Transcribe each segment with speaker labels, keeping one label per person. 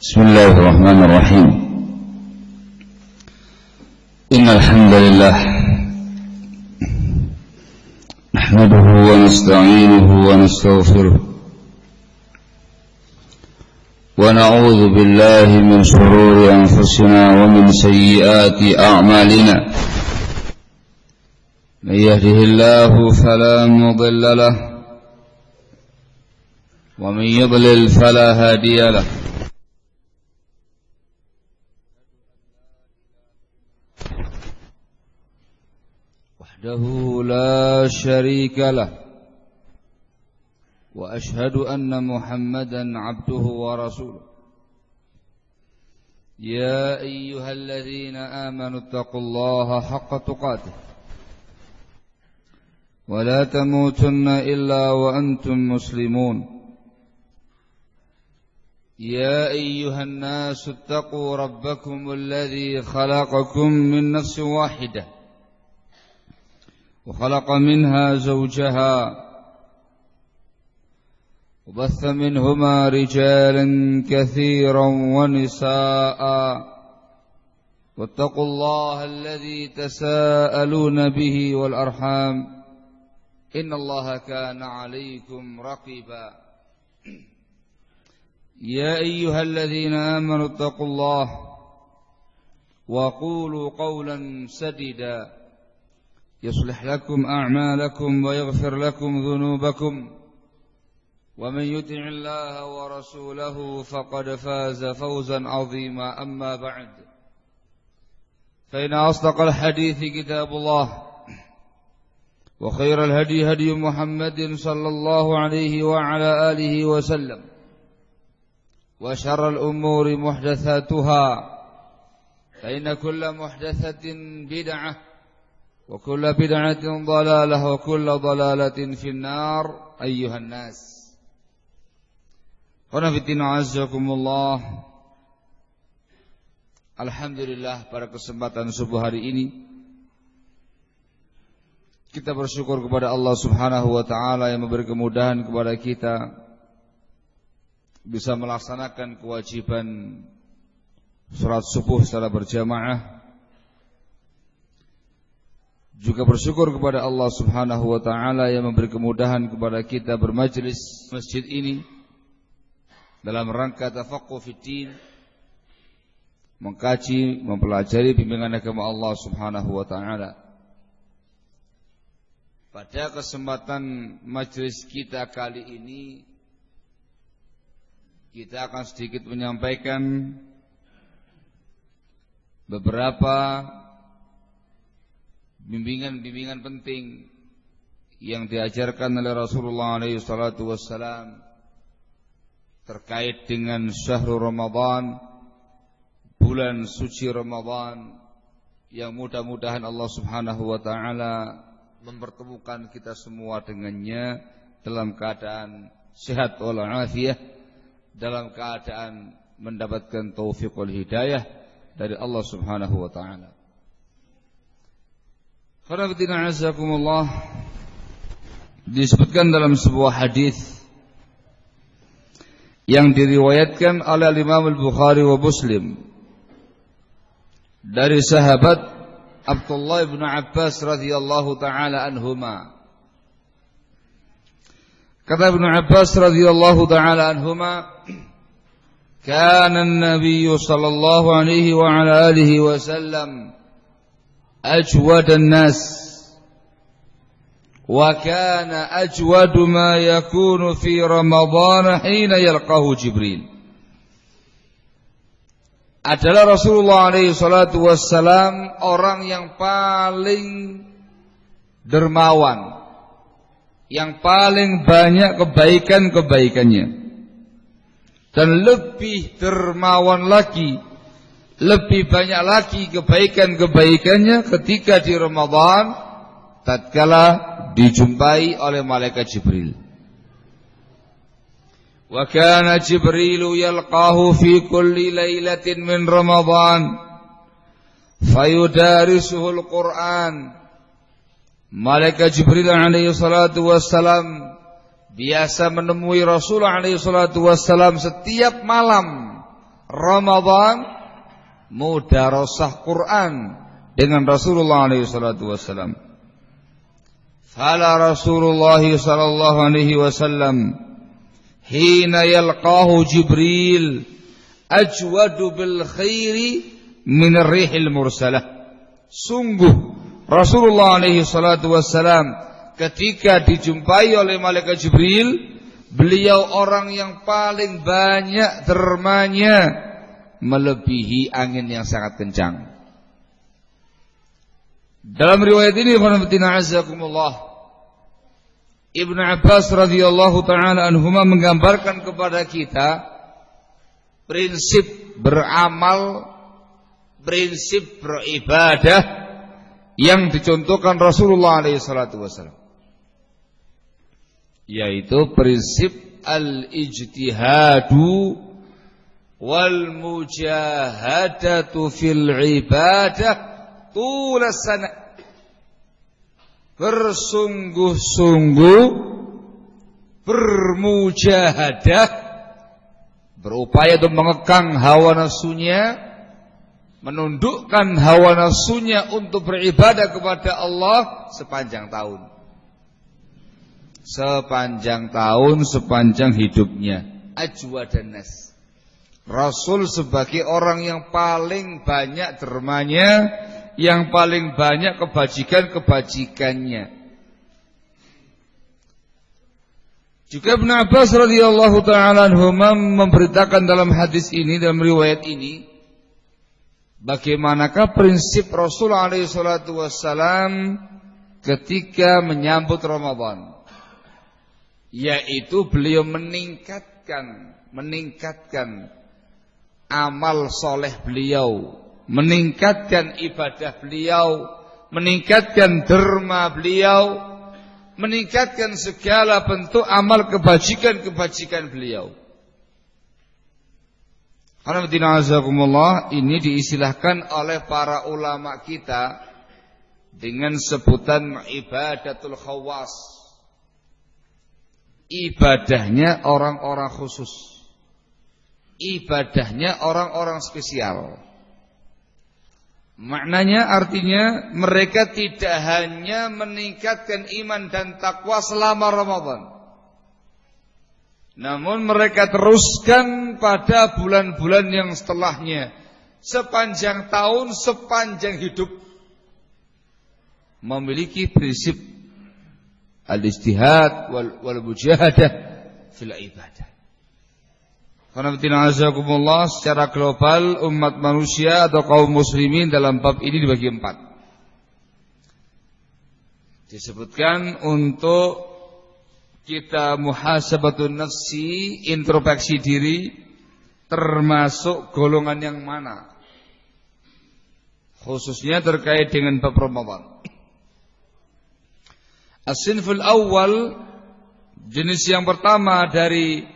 Speaker 1: بسم الله الرحمن الرحيم إن الحمد لله نحمده ونستعينه ونستغفره ونعوذ بالله من شرور أنفسنا ومن سيئات أعمالنا من يهده الله فلا مضل له ومن يضلل فلا هادي له وحده لا شريك له وأشهد أن محمدا عبده ورسوله يا أيها الذين آمنوا اتقوا الله حق تقاته ولا تموتن إلا وأنتم مسلمون يا أيها الناس اتقوا ربكم الذي خلقكم من نفس واحدة وخلق منها زوجها وبث منهما رجالا كثيرا ونساء واتقوا الله الذي تساءلون به والأرحام إن الله كان عليكم رقيبا يا أيها الذين آمنوا اتقوا الله وقولوا قولا سديدا يصلح لكم أعمالكم ويغفر لكم ذنوبكم ومن يطع الله ورسوله فقد فاز فوزا عظيما أما بعد فإن أصدق الحديث كتاب الله وخير الهدي هدي محمد صلى الله عليه وعلى آله وسلم وشر الأمور محدثاتها فإن كل محدثة بدعة وكل بدعة ضلالة وكل ضلالة في النار أيها الناس Qanafitina azzakumullah. Alhamdulillah, pada kesempatan subuh hari ini kita bersyukur kepada Allah Subhanahu wa taala yang memberi kemudahan kepada kita bisa melaksanakan kewajiban salat subuh secara berjamaah. Juga bersyukur kepada Allah Subhanahu wa taala yang memberi kemudahan kepada kita bermajlis masjid ini dalam rangka tafaqquh fiddin, mengkaji, mempelajari bimbingan agama Allah Subhanahu wa taala. Pada kesempatan majlis kita kali ini kita akan sedikit menyampaikan beberapa bimbingan-bimbingan penting yang diajarkan oleh Rasulullah alaihi salatu wassalam terkait dengan syahrul Ramadan, bulan suci Ramadan, yang mudah-mudahan Allah Subhanahu wa taala mempertemukan kita semua dengannya dalam keadaan sehat walafiat, dalam keadaan mendapatkan taufiqul hidayah dari Allah Subhanahu wa taala. Khairuddin azakumullah, disebutkan dalam sebuah hadis yang diriwayatkan oleh Imam Al-Bukhari wa Muslim dari sahabat Abdullah bin Abbas radhiyallahu taala anhuma. Kata Ibnu Abbas radhiyallahu taala anhuma, kana an-nabiy sallallahu alaihi wa ala alihi wasallam ajwad an-nas وكان أجود ما يكون في رمضان حين يلقاه جبريل. Adalah Rasulullah alaihi salatu wassalam orang yang paling dermawan, yang paling banyak kebaikan-kebaikannya, dan lebih dermawan lagi, lebih banyak lagi kebaikan-kebaikannya ketika di Ramadan tatkala dijumpai oleh malaikat Jibril. Wa kana Jibrilu yalqahu fi kulli lailatin min Ramadan fayudarisuhu al-Qur'an. Malaikat Jibril alaihi salatu wassalam biasa menemui Rasulullah alaihi salatu wassalam setiap malam Ramadan mudarasah Quran dengan Rasulullah alaihi salatu wasallam. Fala Rasulullah sallallahu alaihi wasallam hina yalqahu Jibril ajwadu bil khairi min ar-rihil mursalah. Sungguh Rasulullah alaihi salatu wassalam ketika dijumpai oleh malaikat Jibril, beliau orang yang paling banyak dermanya, melebihi angin yang sangat kencang. Dalam riwayat ini Ibnu Abbas radhiyallahu taala anhuma menggambarkan kepada kita prinsip beramal, prinsip beribadah yang dicontohkan Rasulullah alaihissalatu wassalam, yaitu prinsip al-ijtihadu wal mujahadatu fil ibadah tulas sana. Bersungguh-sungguh, bermujahadah, berupaya untuk mengekang hawa nafsunya, menundukkan hawa nafsunya untuk beribadah kepada Allah sepanjang tahun. Sepanjang tahun, sepanjang hidupnya. Ajwadan nas. Rasul sebagai orang yang paling banyak dermanya, yang paling banyak kebajikan-kebajikannya. Juga Ibnu Abbas radhiyallahu taala anhuma memberitakan dalam hadis ini, dalam riwayat ini, bagaimanakah prinsip Rasul alaihi salatu wassalam ketika menyambut Ramadan, yaitu beliau meningkatkan amal soleh beliau, meningkatkan ibadah beliau, meningkatkan derma beliau, meningkatkan segala bentuk amal kebajikan-kebajikan beliau. Alhamdulillah, ini diistilahkan oleh para ulama kita dengan sebutan ibadatul khawas. Ibadahnya orang-orang khusus, ibadahnya orang-orang spesial. Maknanya artinya mereka tidak hanya meningkatkan iman dan takwa selama Ramadan, namun mereka teruskan pada bulan-bulan yang setelahnya, sepanjang tahun, sepanjang hidup, memiliki prinsip al-ijtihad wal mujahadah fil ibadah. Alhamdulillah, secara global umat manusia atau kaum muslimin dalam bab ini dibagi 4. Disebutkan untuk kita muhasabatun nafsi, introspeksi diri, termasuk golongan yang mana, khususnya terkait dengan bab Ramadan. As-sinful awal, jenis yang pertama dari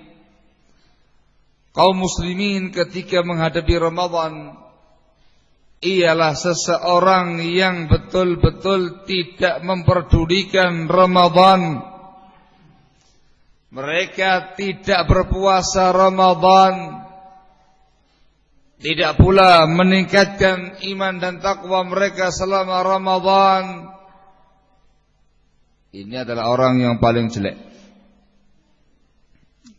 Speaker 1: kaum muslimin ketika menghadapi Ramadan ialah seseorang yang betul-betul tidak memperdulikan Ramadan. Mereka tidak berpuasa Ramadan, tidak pula meningkatkan iman dan takwa mereka selama Ramadan. Ini adalah orang yang paling jelek,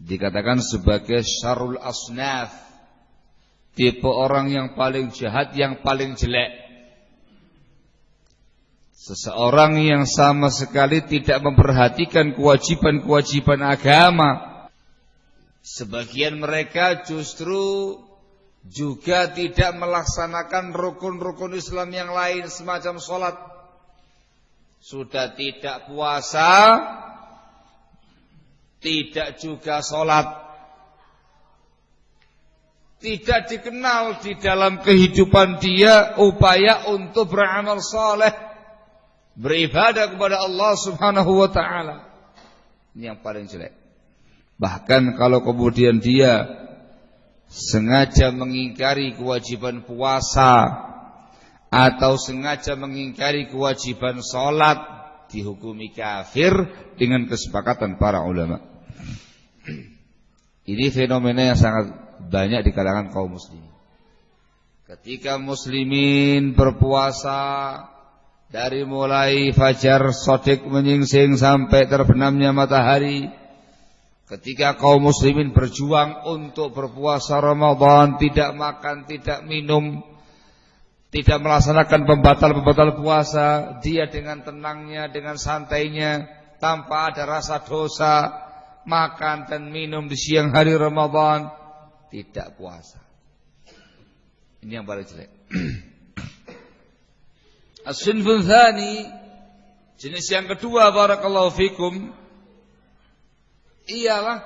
Speaker 1: dikatakan sebagai syarrul asnaf, tipe orang yang paling jahat, yang paling jelek. Seseorang yang sama sekali tidak memperhatikan kewajiban-kewajiban agama. Sebagian mereka justru juga tidak melaksanakan rukun-rukun Islam yang lain semacam sholat. Sudah tidak puasa, tidak juga sholat, tidak dikenal di dalam kehidupan dia upaya untuk beramal saleh, beribadah kepada Allah subhanahu wa ta'ala. Ini yang paling jelek. Bahkan kalau kemudian dia sengaja mengingkari kewajiban puasa atau sengaja mengingkari kewajiban sholat, dihukumi kafir dengan kesepakatan para ulama. Ini fenomena yang sangat banyak di kalangan kaum muslimin. Ketika muslimin berpuasa dari mulai fajar shadiq menyingsing sampai terbenamnya matahari, ketika kaum muslimin berjuang untuk berpuasa Ramadan, tidak makan, tidak minum, tidak melaksanakan pembatal-pembatal puasa, dia dengan tenangnya, dengan santainya, tanpa ada rasa dosa, makan dan minum di siang hari Ramadan, tidak puasa. Ini yang paling jelek. As-sinful tsani, jenis yang kedua, barakallahu fikum, ialah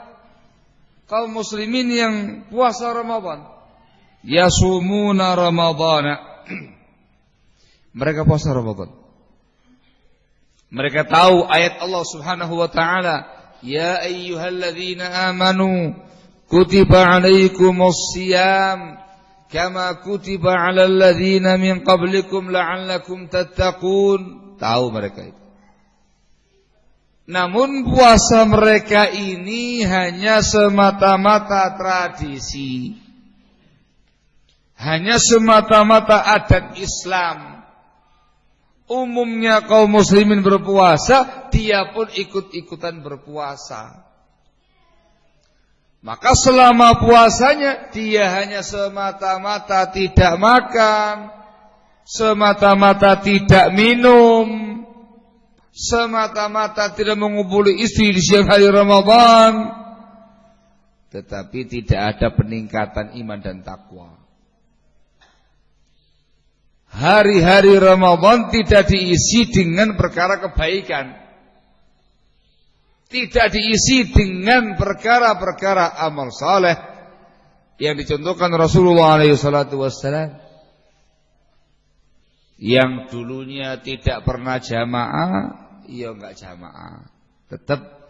Speaker 1: kaum muslimin yang puasa Ramadan. Yasumuna Ramadana. Mereka puasa Ramadan. Mereka tahu ayat Allah Subhanahu wa taala, ya ayyuhalladzina amanu kutiba alaikumus shiyam kama kutiba 'alal ladzina min qablikum la'allakum tattaqun. Tahu mereka itu. Namun puasa mereka ini hanya semata-mata tradisi. Hanya semata-mata adat Islam. Umumnya kaum muslimin berpuasa, dia pun ikut-ikutan berpuasa. Maka selama puasanya dia hanya semata-mata tidak makan, semata-mata tidak minum, semata-mata tidak mengumpuli istri di siang hari Ramadan, tetapi tidak ada peningkatan iman dan takwa. Hari-hari Ramadan tidak diisi dengan perkara kebaikan, tidak diisi dengan perkara-perkara amal saleh yang dicontohkan Rasulullah SAW, yang dulunya tidak pernah jamaah, iya enggak jamaah, tetap.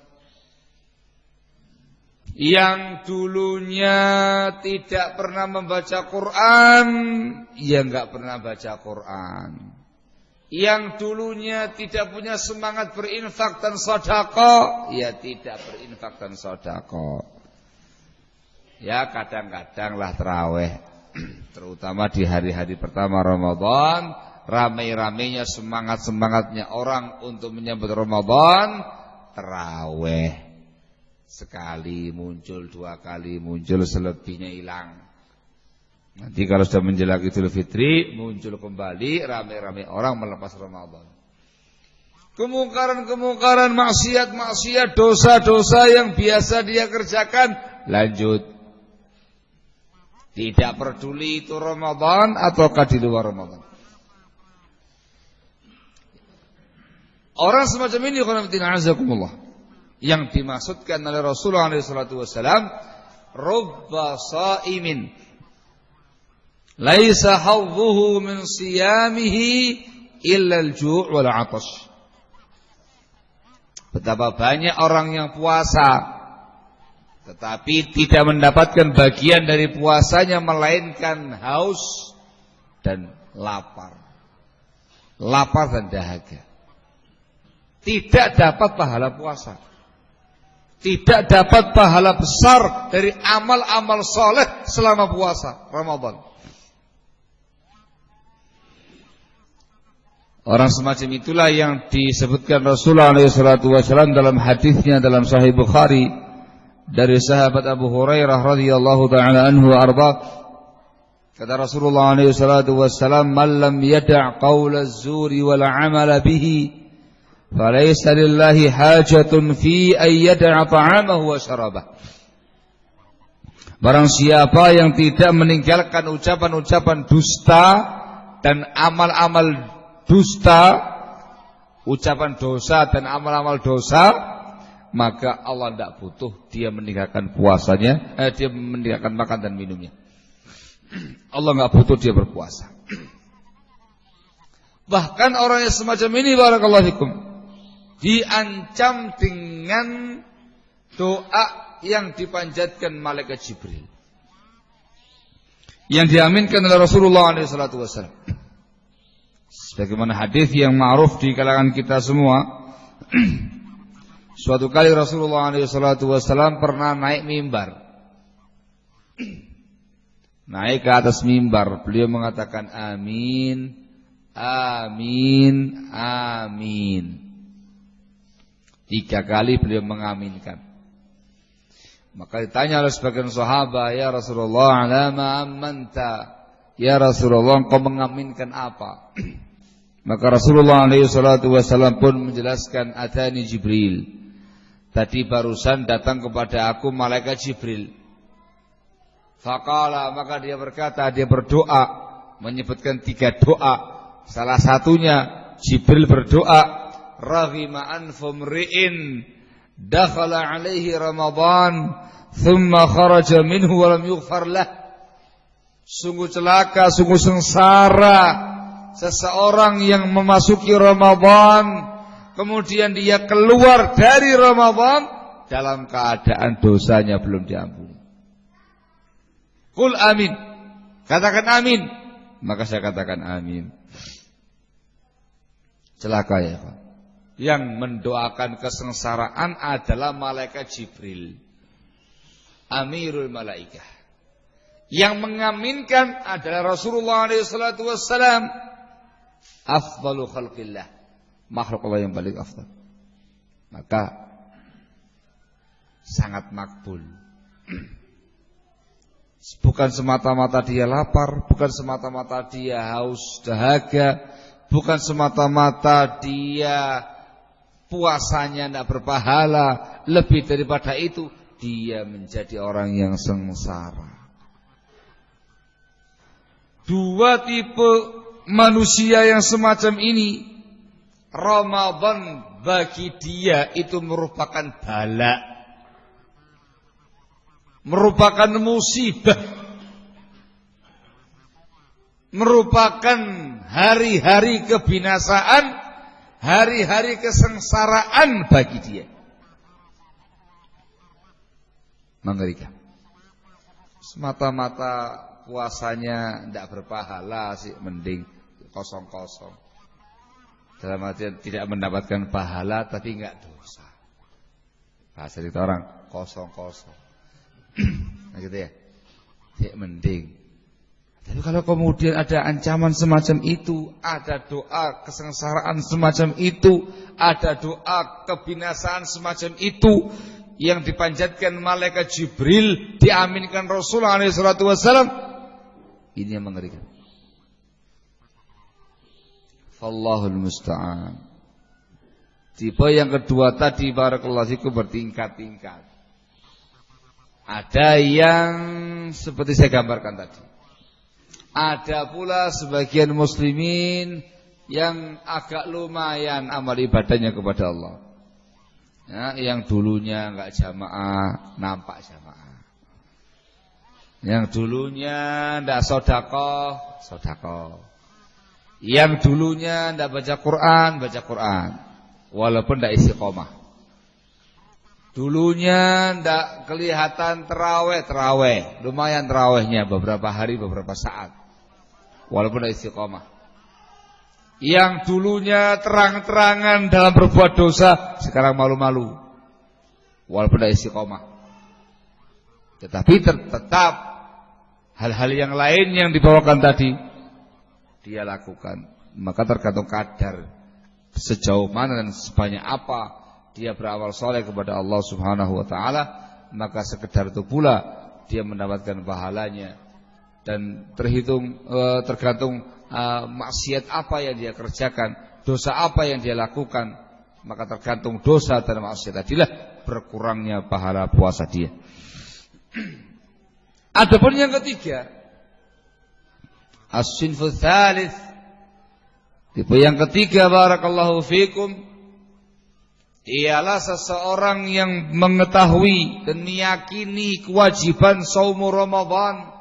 Speaker 1: Yang dulunya tidak pernah membaca Quran, ya enggak pernah baca Quran. Yang dulunya tidak punya semangat berinfak dan sedekah, ya tidak berinfak dan sedekah. Ya kadang-kadang lah tarawih, terutama di hari-hari pertama Ramadan, ramai-ramainya semangat-semangatnya orang untuk menyambut Ramadan, tarawih. Sekali muncul, dua kali muncul, selebihnya hilang. Nanti kalau sudah menjelang Idul Fitri, muncul kembali ramai-ramai orang melepas Ramadan. Kemungkaran-kemungkaran, maksiat-maksiat, dosa-dosa yang biasa dia kerjakan, lanjut. Tidak peduli itu Ramadan ataukah di luar Ramadan. Orang semacam ini, yang dimaksudkan oleh Rasulullah SAW, rubba sa'imin laisa hadduhu min siyamihi illa al-ju' wal 'atash. Betapa banyak orang yang puasa tetapi tidak mendapatkan bagian dari puasanya melainkan haus dan lapar. Lapar dan dahaga. Tidak dapat pahala puasa. Tidak dapat pahala besar dari amal-amal soleh selama puasa Ramadan. Orang semacam itulah yang disebutkan Rasulullah SAW dalam hadisnya dalam Sahih Bukhari dari sahabat Abu Hurairah radhiyallahu taala anhu arda. Kata Rasulullah SAW, "Man lam yada' qaula az-zuri wal 'amala bihi, falaysa lillahi hajatun fi an yada'a ta'amahu wa syarabah." Barang siapa yang tidak meninggalkan ucapan-ucapan dusta dan amal-amal dusta, ucapan dosa dan amal-amal dosa, maka Allah tidak butuh dia meninggalkan puasanya, dia meninggalkan makan dan minumnya. Allah enggak butuh dia berpuasa. Bahkan orang yang semacam ini, barakallahu fikum, diancam dengan doa yang dipanjatkan malaikat Jibril, yang diaminkan oleh Rasulullah SAW. Sebagaimana hadis yang ma'ruf di kalangan kita semua, suatu kali Rasulullah SAW pernah naik mimbar. naik ke atas mimbar, beliau mengatakan amin, amin, amin. 3 kali beliau mengaminkan. Maka ditanya oleh sebagian sahabat, ya Rasulullah, alama amanta, ya Rasulullah, engkau mengaminkan apa? Maka Rasulullah SAW pun menjelaskan, atani Jibril, tadi barusan datang kepada aku malaikat Jibril. Faqala, maka dia berkata, dia berdoa, menyebutkan 3 doa. Salah satunya Jibril berdoa, raghima anfu mri'in dakhala alaihi Ramadan thumma kharaja minhu wa lam yughfar lah. Sungguh celaka, sungguh sengsara seseorang yang memasuki Ramadan kemudian dia keluar dari Ramadan dalam keadaan dosanya belum diampuni. Qul amin. Katakan amin. Maka saya katakan amin. Celaka ya Pak. Yang mendoakan kesengsaraan adalah malaikat Jibril, Amirul Malaikah. Yang mengaminkan adalah Rasulullah SAW, afdalu khalqillah, makhluk Allah yang paling afdal. Maka sangat makbul. Bukan semata-mata dia lapar, bukan semata-mata dia haus dahaga, bukan semata-mata dia puasanya tidak berpahala. Lebih daripada itu, dia menjadi orang yang sengsara. 2 tipe manusia yang semacam ini, Ramadan bagi dia itu merupakan bala, merupakan musibah, merupakan hari-hari kebinasaan, hari-hari kesengsaraan bagi dia. Mengerikan. Semata-mata puasanya tidak berpahala sih, mending kosong-kosong. Dalam artian tidak mendapatkan pahala tapi enggak dosa. Bahasa kita orang kosong-kosong. Nah gitu ya. Sih mending. Tapi kalau kemudian ada ancaman semacam itu, ada doa kesengsaraan semacam itu, ada doa kebinasaan semacam itu yang dipanjatkan malaikat Jibril, diaminkan Rasulullah SAW, ini yang mengerikan. Wallahul musta'an. Tipe yang kedua tadi barakallahu fikum bertingkat-tingkat. Ada yang seperti saya gambarkan tadi. Ada pula sebagian muslimin yang agak lumayan amal ibadahnya kepada Allah. Ya, yang dulunya enggak jamaah, nampak jamaah. Yang dulunya enggak sedekah, sedekah. Yang dulunya enggak baca Quran, baca Quran. Walaupun enggak istiqomah. Dulunya enggak kelihatan terawih, terawih. Lumayan terawihnya beberapa hari, beberapa saat. Walaupun enggak istiqomah. Yang dulunya terang-terangan dalam berbuat dosa, sekarang malu-malu. Walaupun enggak istiqomah. Tetapi tetap hal-hal yang lain yang dibawakan tadi dia lakukan. Maka tergantung kadar sejauh mana dan sebanyak apa dia beramal soleh kepada Allah Subhanahu wa taala, maka sekedar itu pula dia mendapatkan pahalanya. Dan tergantung maksiat apa yang dia kerjakan, dosa apa yang dia lakukan, maka tergantung dosa dan maksiat tadilah berkurangnya pahala puasa dia. Adapun yang ketiga, as-sinfu tsalits, tipe yang ketiga barakallahu fikum, ialah seseorang yang mengetahui dan meyakini kewajiban shaum Ramadan,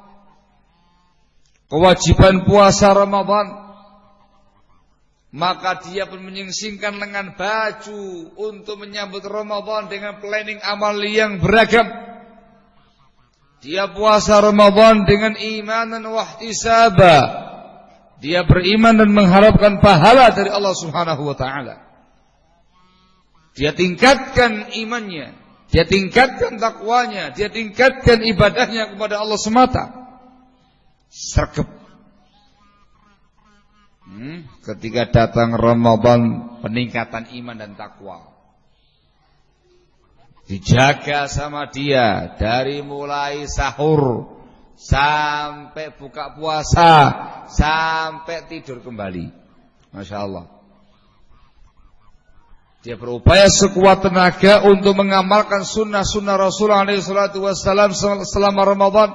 Speaker 1: kewajiban puasa Ramadan, maka dia pun menyingsingkan lengan baju untuk menyambut Ramadan dengan planning amal yang beragam. Dia puasa Ramadan dengan imanan wa ihtisaba. Dia beriman dan mengharapkan pahala dari Allah Subhanahu wa taala. Dia tingkatkan imannya, dia tingkatkan takwanya, dia tingkatkan ibadahnya kepada Allah semata. sregep. Ketika datang Ramadan, peningkatan iman dan takwa dijaga sama dia dari mulai sahur sampai buka puasa sampai tidur kembali. Masya Allah. Dia berupaya sekuat tenaga untuk mengamalkan sunnah-sunnah Rasulullah SAW selama Ramadan.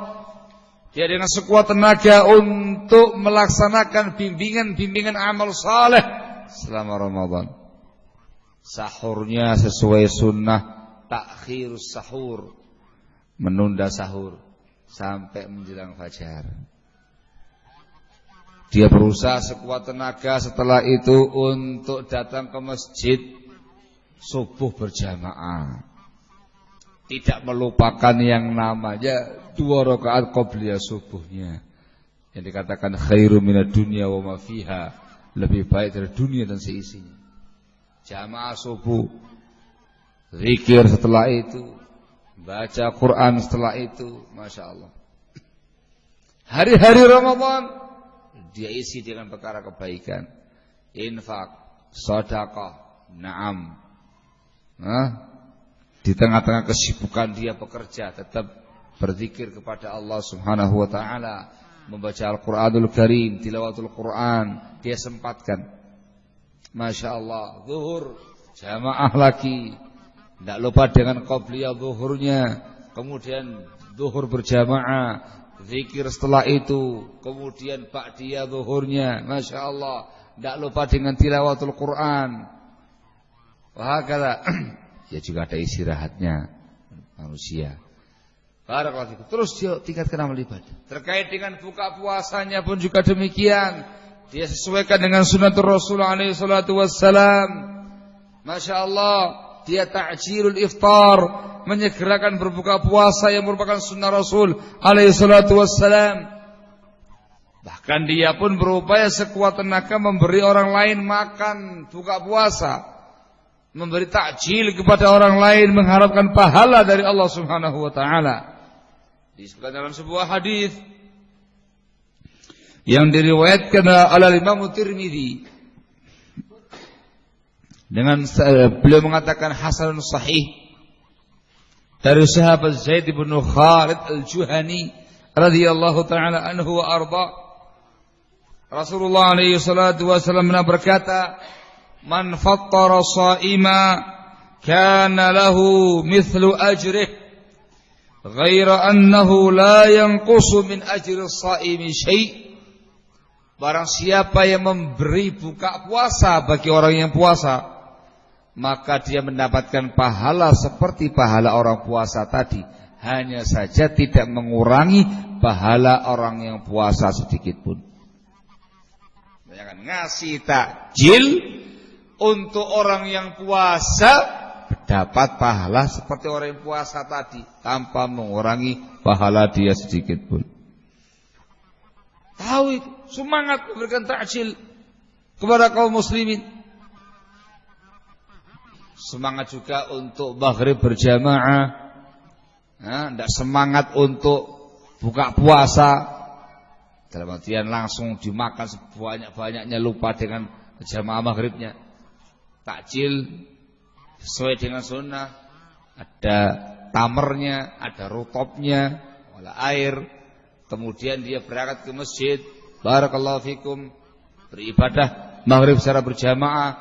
Speaker 1: Dia dengan sekuat tenaga untuk melaksanakan bimbingan amal saleh selama Ramadan. Sahurnya sesuai sunnah, takhirus sahur, menunda sahur sampai menjelang fajar. Dia berusaha sekuat tenaga setelah itu untuk datang ke masjid subuh berjamaah. Tidak melupakan yang namanya 2 rakaat qabliyah subuhnya, yang dikatakan khairu minad dunya wa ma fiha, lebih baik dari dunia dan seisinya. Jamaah subuh, zikir setelah itu, baca Quran setelah itu, Masya Allah. Hari-hari Ramadan dia isi dengan perkara kebaikan, infak, sedekah, na'am. Di tengah-tengah kesibukan dia bekerja, tetap berzikir kepada Allah Subhanahu wa taala, membaca Al-Qur'anul Karim, tilawatul Quran, dia sempatkan. Masya Allah, zuhur jamaah lagi, tidak lupa dengan qabliyah zuhurnya, kemudian zuhur berjamaah, zikir setelah itu, kemudian ba'diyah zuhurnya, Masya Allah, tidak lupa dengan tilawatul Quran. Wahakala. Ya juga ada istirahatnya manusia. Barakallahu fikum. Terus dia tingkatkan amal ibadah. Terkait dengan buka puasanya pun juga demikian. Dia sesuaikan dengan sunnatul Rasul alaihi salatu wassalam. Masya Allah, dia ta'jilul iftar, menyegerakan berbuka puasa yang merupakan sunnah Rasul alaihi salatu wassalam. Bahkan dia pun berupaya sekuat tenaga memberi orang lain makan buka puasa, memberi takjil kepada orang lain, mengharapkan pahala dari Allah Subhanahu wa taala. Disebutkan dalam sebuah hadis yang diriwayatkan oleh Imam Tirmidzi dengan beliau mengatakan hasanun sahih dari sahabat Zaid bin Khalid Al-Juhani radhiyallahu taala anhu wa arda. Rasulullah alaihi salatu wasallam berkata, man fattara sha'ima kana lahu mithlu ajrih ghaira annahu la yanqusu min ajri sha'imi syai'. Barang siapa yang memberi buka puasa bagi orang yang puasa, maka dia mendapatkan pahala seperti pahala orang puasa tadi, hanya saja tidak mengurangi pahala orang yang puasa sedikit pun. Jangan ngasih takjil untuk orang yang puasa, dapat pahala seperti orang yang puasa tadi, tanpa mengurangi pahala dia sedikit pun. Tahu itu, semangat memberikan takjil kepada kaum muslimin. Semangat juga untuk maghrib berjamaah. Tidak semangat untuk buka puasa, dalam artian langsung dimakan sebanyak-banyaknya, lupa dengan jamaah maghribnya. Takjil sesuai dengan sunnah, ada tamernya, ada rutobnya, wala air. Kemudian dia berangkat ke masjid, barakallahu fikum, beribadah maghrib secara berjamaah,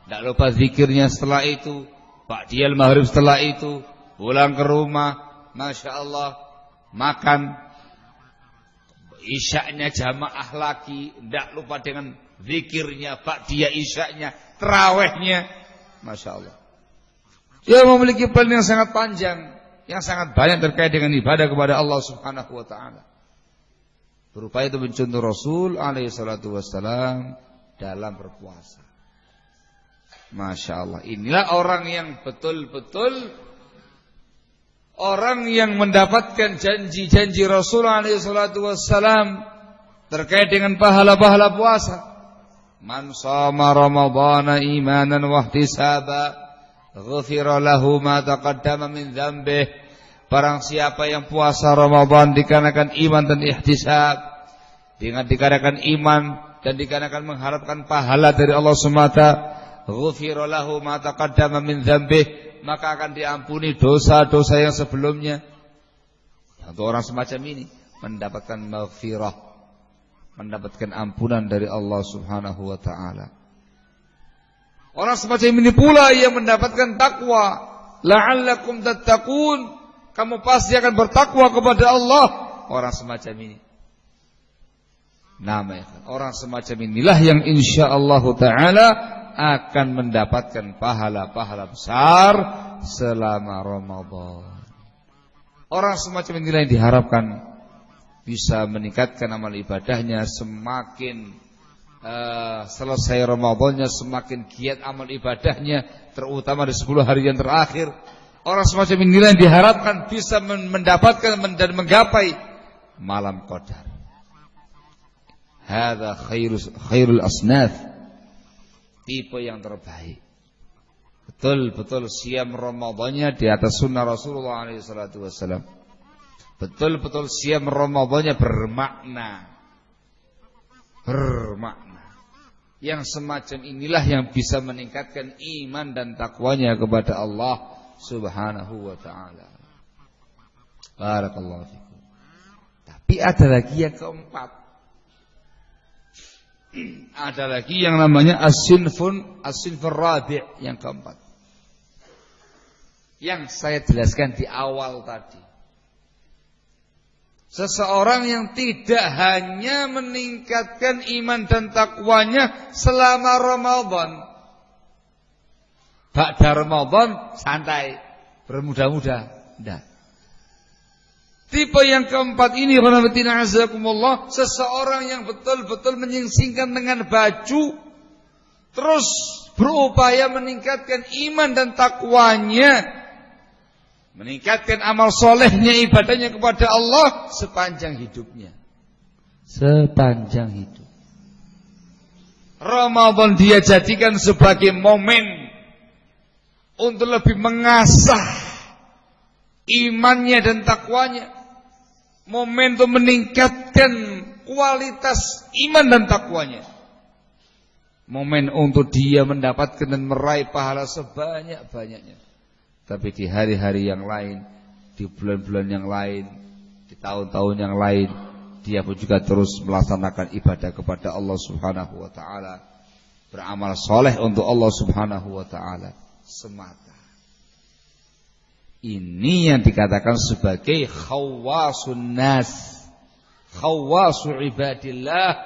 Speaker 1: tidak lupa zikirnya setelah itu, ba'diyal maghrib setelah itu, pulang ke rumah, Masya Allah, makan, isyaknya jamaah lagi, tidak lupa dengan zikirnya, ba'diyah isyaknya, terawihnya, Masya Allah. Dia memiliki plan yang sangat panjang, yang sangat banyak terkait dengan ibadah kepada Allah Subhanahu wa taala. Berupaya itu mencontoh Rasul alaihi salatu wassalam dalam berpuasa. Masya Allah. Inilah orang yang betul-betul orang yang mendapatkan janji-janji Rasul alaihi salatu wassalam terkait dengan pahala-pahala puasa. Man shama ramadhana imanan wa ihtisaba ghufira lahu ma taqaddama min dzambih. Barang siapa yang puasa Ramadan dikarenakan iman dan ihtisab, dengan dikarenakan iman dan dikarenakan mengharapkan pahala dari Allah semata, ghufira lahu ma taqaddama min dzambih, maka akan diampuni dosa-dosa yang sebelumnya. Untuk orang semacam ini mendapatkan maghfirah, mendapatkan ampunan dari Allah Subhanahu wa taala. Orang semacam ini pula yang mendapatkan takwa, la'allakum tattaqun, kamu pasti akan bertakwa kepada Allah. Orang semacam ini. Orang semacam inilah yang insyaallah taala akan mendapatkan pahala-pahala besar selama Ramadan. Orang semacam inilah yang diharapkan bisa meningkatkan amal ibadahnya, semakin selesai Ramadannya semakin giat amal ibadahnya, terutama di 10 hari yang terakhir. Orang semacam inilah yang diharapkan bisa mendapatkan dan menggapai malam Qadar. Hadza khairul asnaf, tipe yang terbaik. Betul-betul siam Ramadannya di atas sunnah Rasulullah SAW. Betul-betul siam Ramadannya bermakna. Yang semacam inilah yang bisa meningkatkan iman dan takwanya kepada Allah Subhanahu wa ta'ala. Barakallahu fikum. Tapi ada lagi yang keempat. Ada lagi yang namanya as-sinfur rabi', yang keempat. Yang saya jelaskan di awal tadi. Seseorang yang tidak hanya meningkatkan iman dan takwanya selama Ramadan. Ba'da Ramadan santai, bermudah-mudah. Tidak. Tipe yang keempat ini, seseorang yang betul-betul menyingsingkan dengan baju, terus berupaya meningkatkan iman dan takwanya, meningkatkan amal solehnya, ibadahnya kepada Allah sepanjang hidupnya. Sepanjang hidup. Ramadan dia jadikan sebagai momen untuk lebih mengasah imannya dan takwanya. Momen untuk meningkatkan kualitas iman dan takwanya. Momen untuk dia mendapatkan dan meraih pahala sebanyak-banyaknya. Tapi di hari-hari yang lain, di bulan-bulan yang lain, di tahun-tahun yang lain, dia pun juga terus melaksanakan ibadah kepada Allah Subhanahu wa ta'ala, beramal soleh untuk Allah Subhanahu wa ta'ala semata. Ini yang dikatakan sebagai khawasun nas, khawasu ibadillah,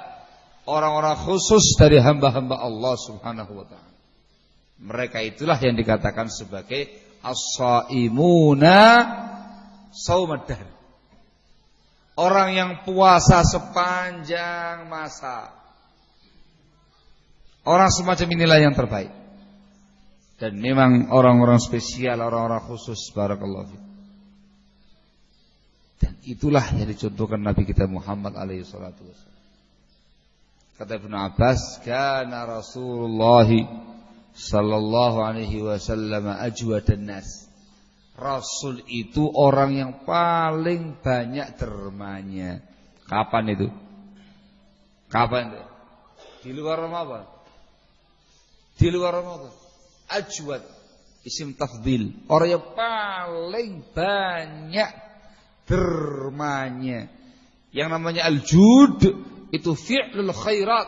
Speaker 1: orang-orang khusus dari hamba-hamba Allah Subhanahu wa ta'ala. Mereka itulah yang dikatakan sebagai as-saimuna saumaddar, orang yang puasa sepanjang masa. Orang semacam inilah yang terbaik. Dan memang orang-orang spesial, orang-orang khusus, barakallahu fiik. Dan itulah yang dicontohkan Nabi kita Muhammad alaihi salatu wasallam. Kata Ibnu Abbas, kana Rasulullah sallallahu alaihi wasallam ajwadan nas. Rasul itu orang yang paling banyak dermanya. Kapan itu? Kapan itu? Di luar Ramadan. Di luar Ramadan. Ajwad, isim tafdhil, orang yang paling banyak dermanya. Yang namanya al-jud itu fi'lul khairat,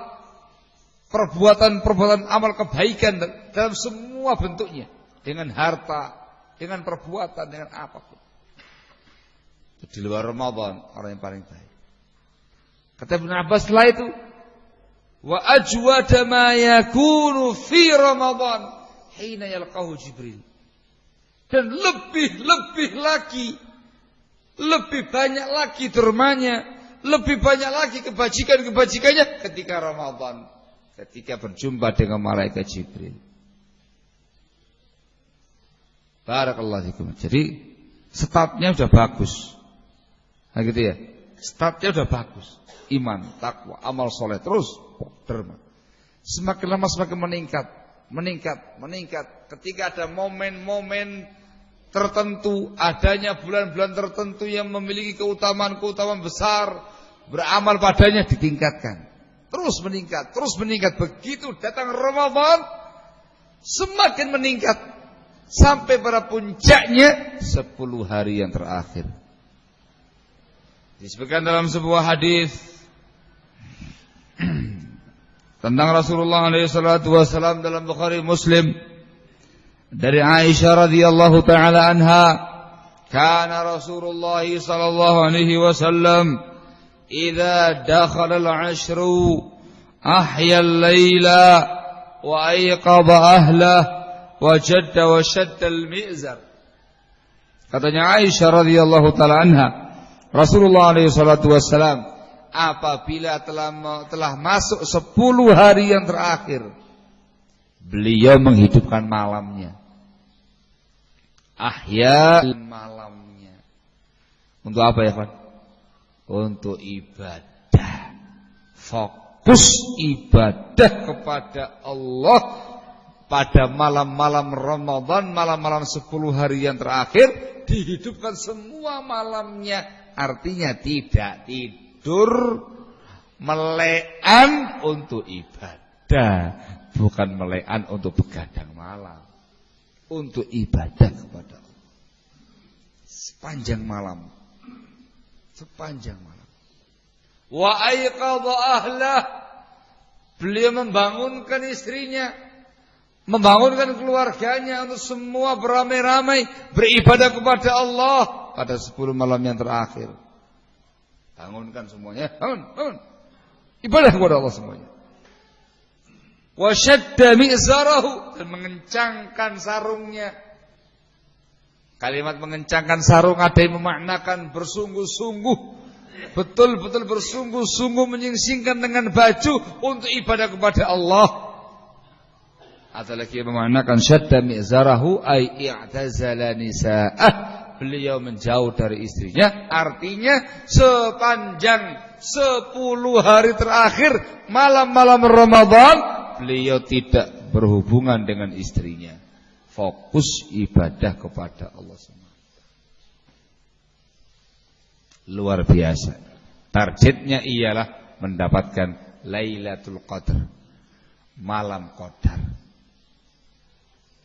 Speaker 1: perbuatan-perbuatan amal kebaikan dalam semua bentuknya, dengan harta, dengan perbuatan, dengan apapun. Di luar Ramadan orang yang paling baik. Kata Ibnu Abbas setelah itu, wa ajwada ma yakunu fi Ramadan hina yalqahu Jibril. Dan lebih lagi, lebih banyak lagi dermanya, lebih banyak lagi kebajikan-kebajikannya ketika Ramadan, ketika berjumpa dengan malaikat Jibril. Barakallahu fikum. Jadi startnya sudah bagus. Nah gitu ya. Startnya sudah bagus. Iman, takwa, amal soleh, terus derma. Semakin lama semakin meningkat. Ketika ada momen-momen tertentu, adanya bulan-bulan tertentu yang memiliki keutamaan besar, beramal padanya ditingkatkan. Terus meningkat. Begitu datang Ramadan, semakin meningkat. Sampai pada puncaknya 10 hari yang terakhir. Disebutkan dalam sebuah hadis tentang Rasulullah SAW dalam Bukhari Muslim dari Aisyah radhiyallahu taala anha, kana Rasulullah sallallahu alaihi wasallam idza dakhala al-'ashru ahya al-laila wa ayqadha ahlah wa jadda wa shadda al-mi'zar. Katanya Aisyah radhiyallahu taala anha, Rasulullah alaihi salatu wasallam apabila telah masuk 10 hari yang terakhir, beliau menghidupkan malamnya. Ahya malamnya. Untuk apa ya, Pak? Untuk ibadah. Fokus ibadah kepada Allah pada malam-malam Ramadan, malam-malam 10 hari yang terakhir, dihidupkan semua malamnya. Artinya tidak tidur, melekan untuk ibadah, bukan melekan untuk begadang malam. Untuk ibadah kepada Allah sepanjang malam. Wa ayqadha ahlah, beliau membangunkan istrinya, membangunkan keluarganya untuk semua beramai-ramai beribadah kepada Allah pada 10 malam yang terakhir. Bangunkan semuanya, bangun. Ibadah kepada Allah semuanya. Wa shadda mi'zarahu, dan mengencangkan sarungnya. Kalimat mengencangkan sarung ada yang memaknakan bersungguh-sungguh, betul-betul bersungguh-sungguh menyingsingkan dengan baju untuk ibadah kepada Allah. Ada lagi yang memaknakan shadda mi'zarahu ay i'tazala nisa'ah, beliau menjauh dari istrinya. Artinya sepanjang 10 hari terakhir malam-malam Ramadan, beliau tidak berhubungan dengan istrinya. Fokus ibadah kepada Allah SWT. Luar biasa. Targetnya ialah mendapatkan Lailatul Qadar, malam Qadar.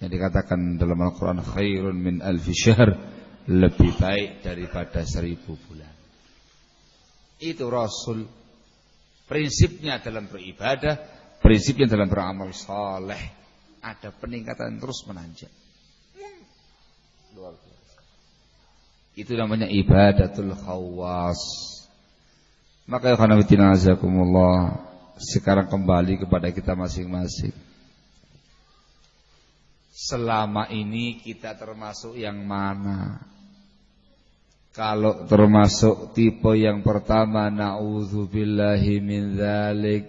Speaker 1: Yang dikatakan dalam Al-Quran, khairun min alfi syahr, lebih baik daripada 1000 bulan. Itu Rasul. Prinsipnya dalam beribadah, prinsipnya dalam beramal saleh, ada peningkatan terus menanjak. Luar biasa. Itu namanya ibadatul khawas. Maka ya khanafitina azakumullah, sekarang kembali kepada kita masing-masing. Selama ini kita termasuk yang mana? Kalau termasuk tipe yang pertama, na'udzubillahi min dzalik,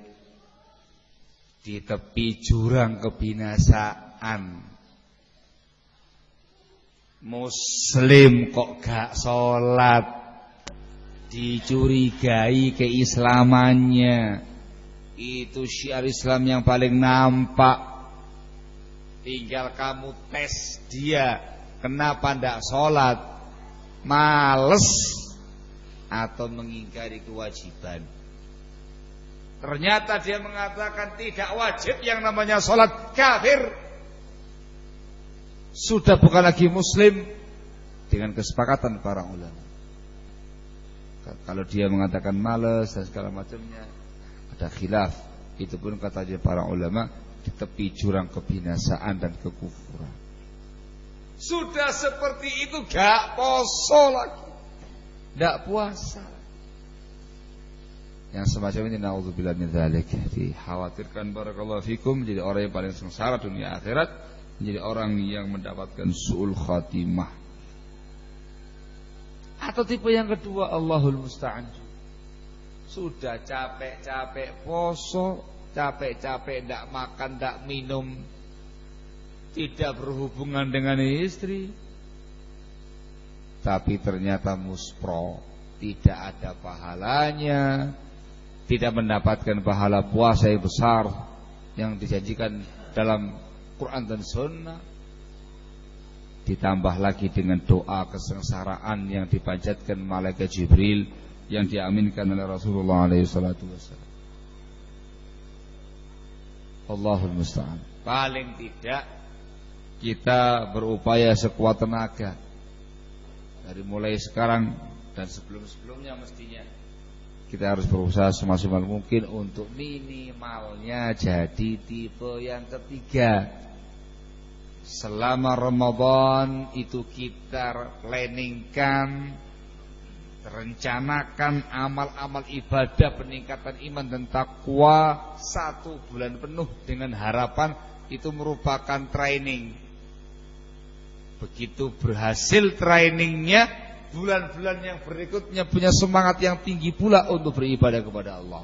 Speaker 1: di tepi jurang kebinasaan, Muslim kok gak sholat, dicurigai keislamannya, itu syiar Islam yang paling nampak. Tinggal kamu tes dia, kenapa ndak sholat, males atau mengingkari kewajiban. Ternyata dia mengatakan tidak wajib yang namanya sholat, kafir. Sudah bukan lagi muslim dengan kesepakatan para ulama. Kalau dia mengatakan malas dan segala macamnya, ada khilaf. Itu pun kata dia para ulama, di tepi jurang kebinasaan dan kekufuran. Sudah seperti itu gak poso lagi, gak puasa. Yang semacam ini naudzubillah min dzalik, dikhawatirkan barakallahu fikum menjadi orang yang paling sengsara dunia akhirat, menjadi orang yang mendapatkan su'ul khatimah. Atau tipe yang kedua, Allahul musta'an, sudah capek-capek poso, capek-capek ndak makan, ndak minum, tidak berhubungan dengan istri, tapi ternyata muspro, tidak ada pahalanya, tidak mendapatkan pahala puasa yang besar yang dijanjikan dalam Quran dan Sunnah. Ditambah lagi dengan doa kesengsaraan yang dipanjatkan malaikat Jibril, yang diaminkan oleh Rasulullah alaihi salatu wassalam. Allahul musta'an. Paling tidak kita berupaya sekuat tenaga dari mulai sekarang dan sebelum-sebelumnya, mestinya kita harus berusaha semaksimal mungkin untuk minimalnya jadi tipe yang ketiga. Selama Ramadan itu kita planningkan, rencanakan amal-amal ibadah peningkatan iman dan takwa 1 bulan penuh dengan harapan itu merupakan training. Begitu berhasil trainingnya, bulan-bulan yang berikutnya punya semangat yang tinggi pula untuk beribadah kepada Allah.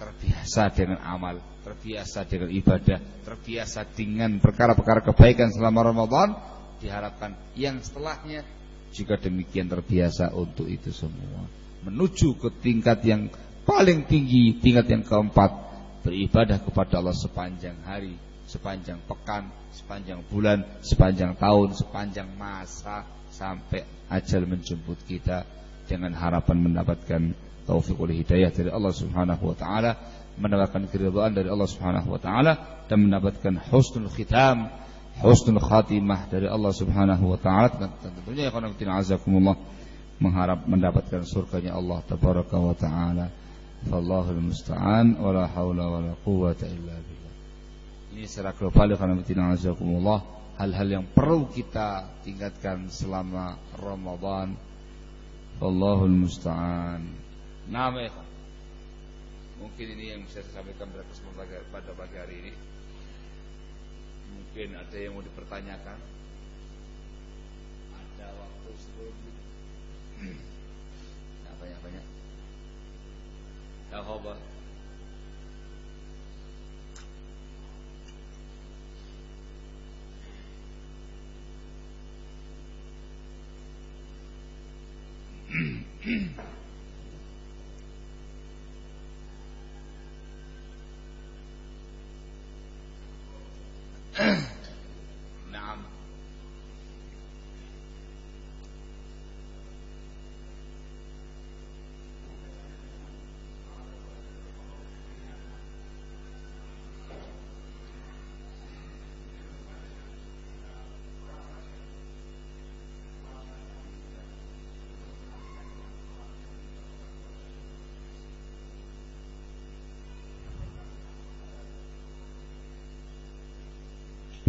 Speaker 1: Terbiasa dengan amal, terbiasa dengan ibadah, terbiasa dengan perkara-perkara kebaikan selama Ramadan. Diharapkan yang setelahnya juga demikian terbiasa untuk itu semua, menuju ke tingkat yang paling tinggi, tingkat yang keempat, beribadah kepada Allah sepanjang hari, sepanjang pekan, sepanjang bulan, sepanjang tahun, sepanjang masa, sampai ajal menjemput kita, dengan harapan mendapatkan taufiqul hidayah dari Allah Subhanahu wa taala, mendapatkan keridhaan dari Allah Subhanahu wa taala, dan mendapatkan husnul khitam, husnul khatimah dari Allah Subhanahu wa taala. Dan tentunya ya khonafidin azakumullah, mengharap mendapatkan surganya Allah tabaraka wa taala. Fallahul musta'an wala haula wala quwwata illa billah. Ini secara global ya khonafidin azakumullah, hal-hal yang perlu kita tingkatkan selama Ramadan. Fallahul musta'an. Mungkin ini yang bisa saya sampaikan pada pagi hari ini. Mungkin ada yang mau dipertanyakan. Ada waktu 10 menit. Nah, banyak-banyak. Ya khobar. Naam.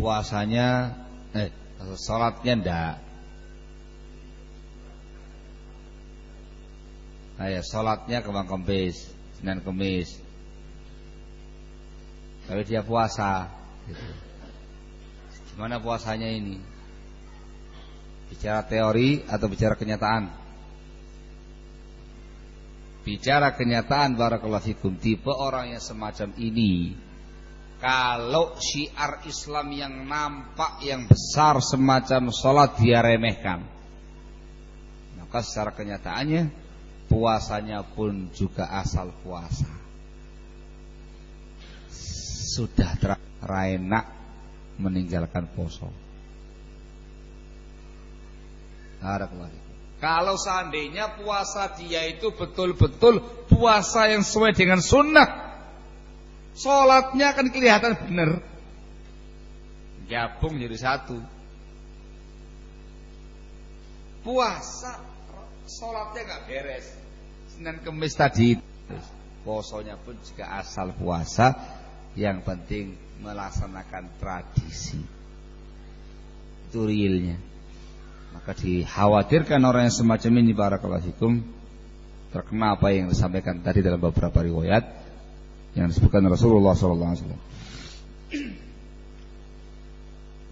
Speaker 1: Puasanya salatnya ndak. Salatnya kembang kempis, Senin Kemis. Tapi dia puasa gitu. Gimana puasanya ini? Bicara teori atau bicara kenyataan? Bicara kenyataan, barakallahu fikum. Tipe orang yang semacam ini, kalau syiar Islam yang nampak, yang besar semacam sholat dia remehkan, maka secara kenyataannya puasanya pun juga asal puasa. Sudah terenak meninggalkan poso. Kalau seandainya puasa dia itu betul-betul puasa yang sesuai dengan sunnah, sholatnya akan kelihatan benar, gabung jadi satu. Puasa sholatnya gak beres, Senin Kemis tadi, posonya pun juga asal puasa. Yang penting melaksanakan tradisi, itu realnya. Maka dikhawatirkan orang yang semacam ini, barakallahu fikum, terkena apa yang disampaikan tadi dalam beberapa riwayat yang disebutkan Rasulullah SAW.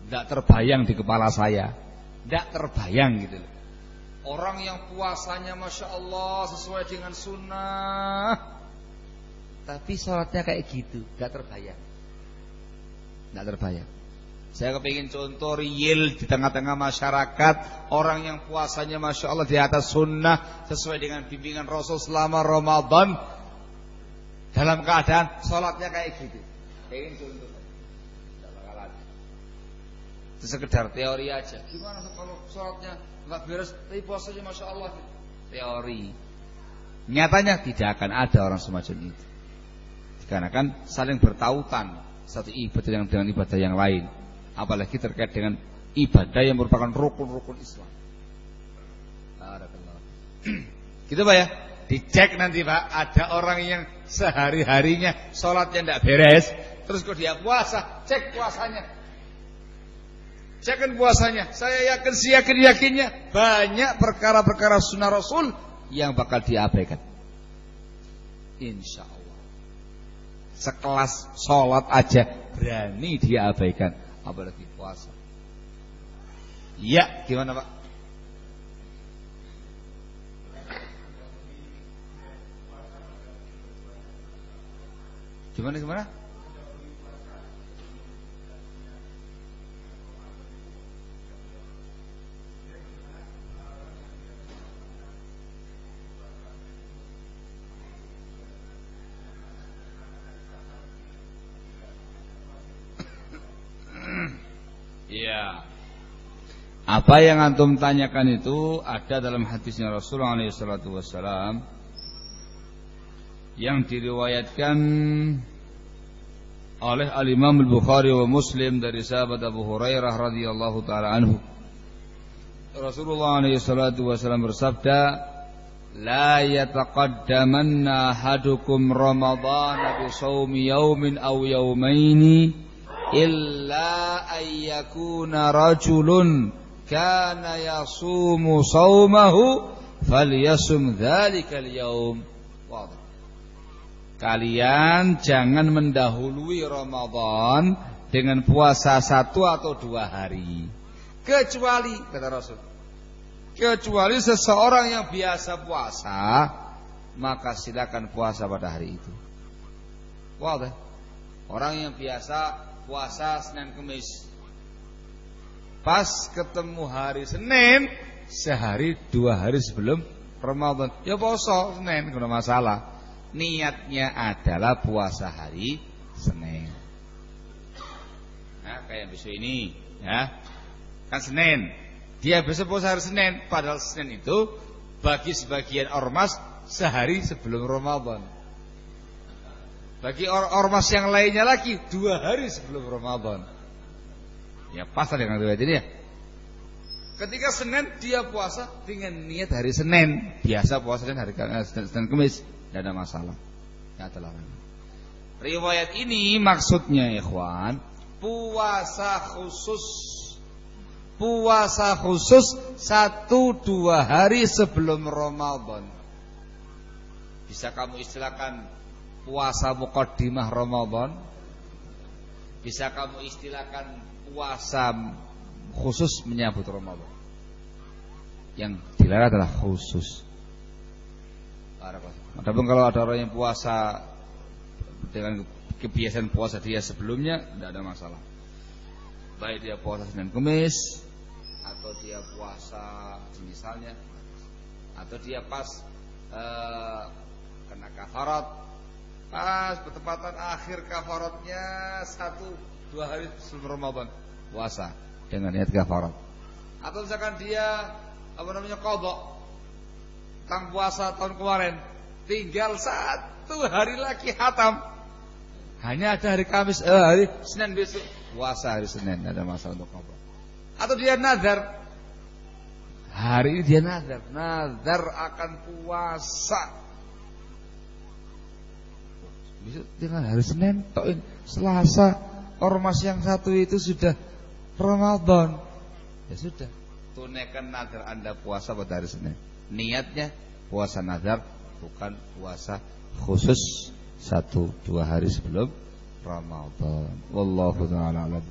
Speaker 1: Tidak terbayang di kepala saya, tidak terbayang gitu. Orang yang puasanya masya Allah sesuai dengan sunnah, tapi sholatnya kayak gitu, tidak terbayang, tidak terbayang. Saya kepingin contoh real di tengah-tengah masyarakat, orang yang puasanya masya Allah di atas sunnah sesuai dengan bimbingan Rasul selama Ramadan, dalam keadaan sholatnya kayak gitu. Pengen contoh, tidak bakal ada. Itu sekedar teori aja. Gimana kalau sholatnya nggak beres tapi puasanya masya Allah? teori. Nyatanya tidak akan ada orang semacam itu. Dikarenakan saling bertautan satu ibadah yang dengan ibadah yang lain, apalagi terkait dengan ibadah yang merupakan rukun-rukun Islam. Gitu Pak ya. Dicek nanti Pak, ada orang yang sehari-harinya sholatnya tidak beres, terus kok dia puasa, cek puasanya. Cekkan puasanya. Saya yakin, yakinnya banyak perkara-perkara sunnah Rasul yang bakal diabaikan. Insya Allah. Sekelas sholat aja berani diabaikan, apalagi puasa. Iya, gimana Pak? Gimana? Iya. Apa yang antum tanyakan itu ada dalam hadisnya Rasulullah SAW yang diriwayatkan oleh Al-Imam Al-Bukhari wa Muslim dari sahabat Abu Hurairah radhiyallahu taala anhu. Rasulullah SAW bersabda, "La yataqaddamanna ahadukum Ramadhan bi shaumi yaumin aw yaumaini illa ayyakuna rajulun kana yasumu shaumahu falyasum dzalikal yaum." Kalian jangan mendahului Ramadan dengan puasa 1 atau 2 hari. Kecuali, kata Rasul, kecuali seseorang yang biasa puasa, maka silakan puasa pada hari itu. Wadah. Orang yang biasa puasa Senin Kemis, pas ketemu hari Senin, sehari 2 hari sebelum Ramadan, ya puasa Senin, enggak masalah. Niatnya adalah puasa hari Senin. Nah, kayak besok ini, ya, kan Senin. Dia besok puasa hari Senin, padahal Senin itu bagi sebagian ormas sehari sebelum Ramadan. Bagi ormas yang lainnya lagi 2 hari sebelum Ramadan. Ya pas dengan riwayat ini ya. Ketika Senin dia puasa dengan niat hari Senin, biasa puasa dan hari Senin Kemis. Tidak ada masalah. Tidak ada larangan. Riwayat ini maksudnya ikhwan, puasa khusus 1-2 hari sebelum Ramadan. Bisa kamu istilahkan puasa muqaddimah Ramadan. Bisa kamu istilahkan puasa khusus menyambut Ramadan. Yang dilarang adalah khusus. Adapun kalau ada orang yang puasa dengan kebiasaan puasa dia sebelumnya, tidak ada masalah. Baik dia puasa Senin Kemis, atau dia puasa misalnya, atau dia pas kena kafarat, pas bertepatan akhir kafaratnya 1-2 hari sebelum Ramadan, puasa dengan niat kafarat. Atau misalkan dia qadha tentang puasa tahun kemarin, tinggal 1 hari lagi khatam, hanya ada hari Kamis, hari Senin besok, puasa hari Senin, tidak ada masalah untuk qadha. Atau dia nazar, hari ini dia nazar akan puasa, besok tinggal hari Senin, Selasa ormas yang satu itu sudah Ramadan, ya sudah, tunaikan nazar Anda puasa pada hari Senin. Niatnya puasa nazar, bukan puasa khusus 1-2 hari sebelum Ramadan. Wallahu ta'ala a'lam.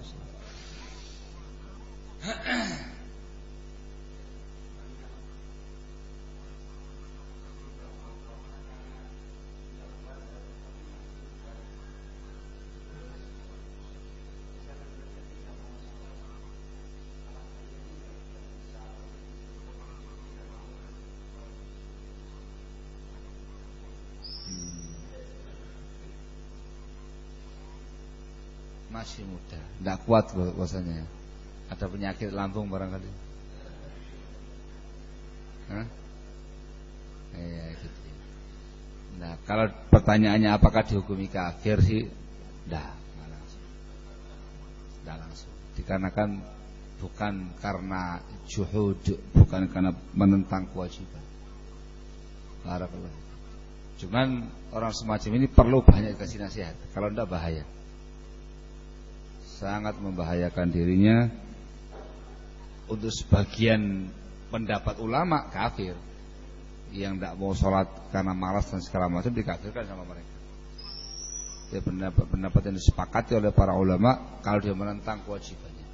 Speaker 1: Masih muda, tidak kuat puasanya. Ada penyakit lambung barangkali. Hah? Nah, kalau pertanyaannya apakah dihukumi kafir sih, enggak langsung. Dikarenakan bukan karena juhud, bukan karena menentang kewajiban. Barakallah. Cuman orang semacam ini perlu banyak kasih nasihat. Kalau enggak bahaya. Sangat membahayakan dirinya. Untuk sebagian pendapat ulama kafir, yang tidak mau sholat karena malas dan segala macam dikafirkan sama mereka. Dia pendapat yang disepakati oleh para ulama kalau dia menentang kewajibannya.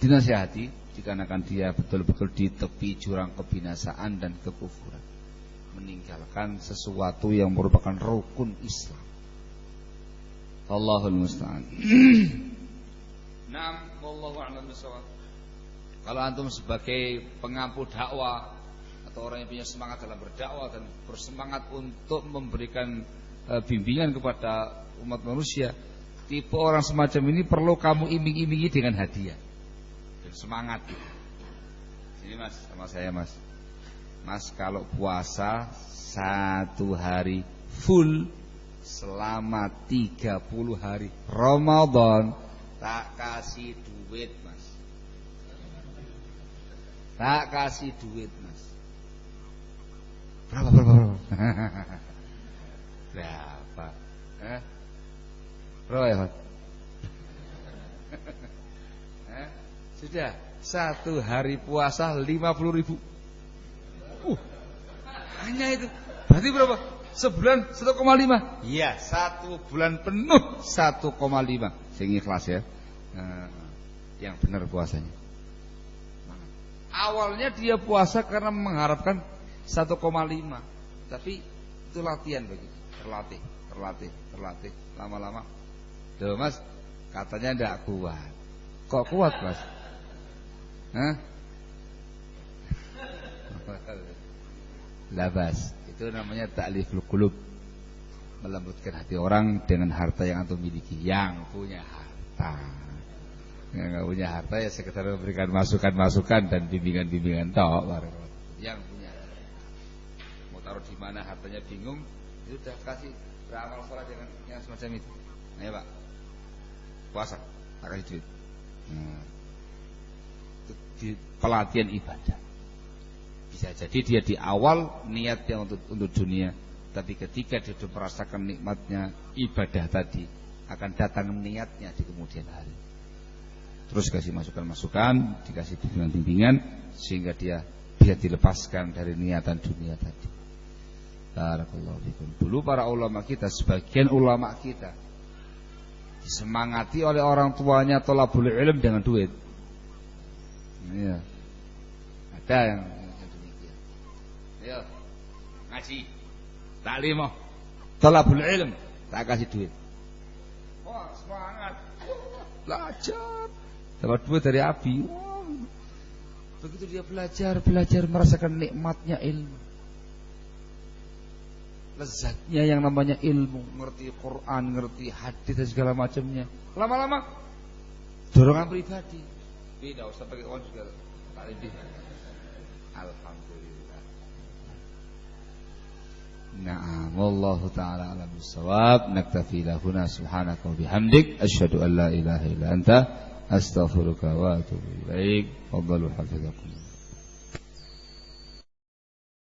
Speaker 1: Dinasihati dikarenakan dia betul-betul di tepi jurang kebinasaan dan kekufuran, meninggalkan sesuatu yang merupakan rukun Islam. Allahul musta'an. Naam, wallahu a'lam bishawab. Kalau antum sebagai pengampu dakwah atau orang yang punya semangat dalam berdakwah dan bersemangat untuk memberikan bimbingan kepada umat manusia, tipe orang semacam ini perlu kamu iming-imingi dengan hadiah dan semangat. Sini mas, sama saya mas. Mas kalau puasa 1 hari full selama 30 hari Ramadan, tak kasih duit mas. Tak kasih duit mas. Berapa? Berapa? Berapa ya mas? Sudah 1 hari puasa 50.000. Hanya itu. Berarti berapa? Sebulan 1,5. Iya, 1 bulan penuh 1,5. Sing ikhlas ya. Yang benar puasanya. Awalnya dia puasa karena mengharapkan 1,5. Tapi itu latihan begitu. Terlatih. Lama-lama. Duh mas, katanya tidak kuat. Kok kuat mas? Labas. Itu namanya ta'liful qulub. Melembutkan hati orang dengan harta yang antum miliki. Yang punya harta. Yang enggak punya harta ya sekedar memberikan masukan-masukan dan bimbingan-bimbingan tok. Yang punya harta. Mau taruh di mana hartanya bingung, itu udah kasih beramal sholat dengan yang semacam itu. Nah ya Pak. Puasa, tak kasih duit. Itu pelatihan ibadah. Bisa jadi dia di awal niatnya untuk dunia, tapi ketika dia sudah merasakan nikmatnya ibadah tadi, akan datang niatnya di kemudian hari. Terus kasih masukan-masukan, dikasih bimbingan-bimbingan, sehingga dia bisa dilepaskan dari niatan dunia tadi. Barakallahu fikum. Dulu para ulama kita, sebagian ulama kita disemangati oleh orang tuanya thalabul ilm dengan duit. Iya. Ada yang demikian. Ya, ngaji, taklim, thalabul ilm, tak kasih duit. Wah, semangat. Belajar. Dapat duit dari Abi. Wah. Begitu dia belajar merasakan nikmatnya ilmu. Lezatnya yang namanya ilmu, ngerti Quran, ngerti hadis dan segala macamnya. Lama-lama dorongan pribadi. Tidak usah pakai uang segala. Tak lebih. Alhamdulillah. Na'am, wallahu ta'ala a'lam bissawab. Naktafi lahuna subhanaka wa bihamdik, asyhadu an la ilaha illa anta, astaghfiruka wa atubu ilaik. Fadhalu hafizakum.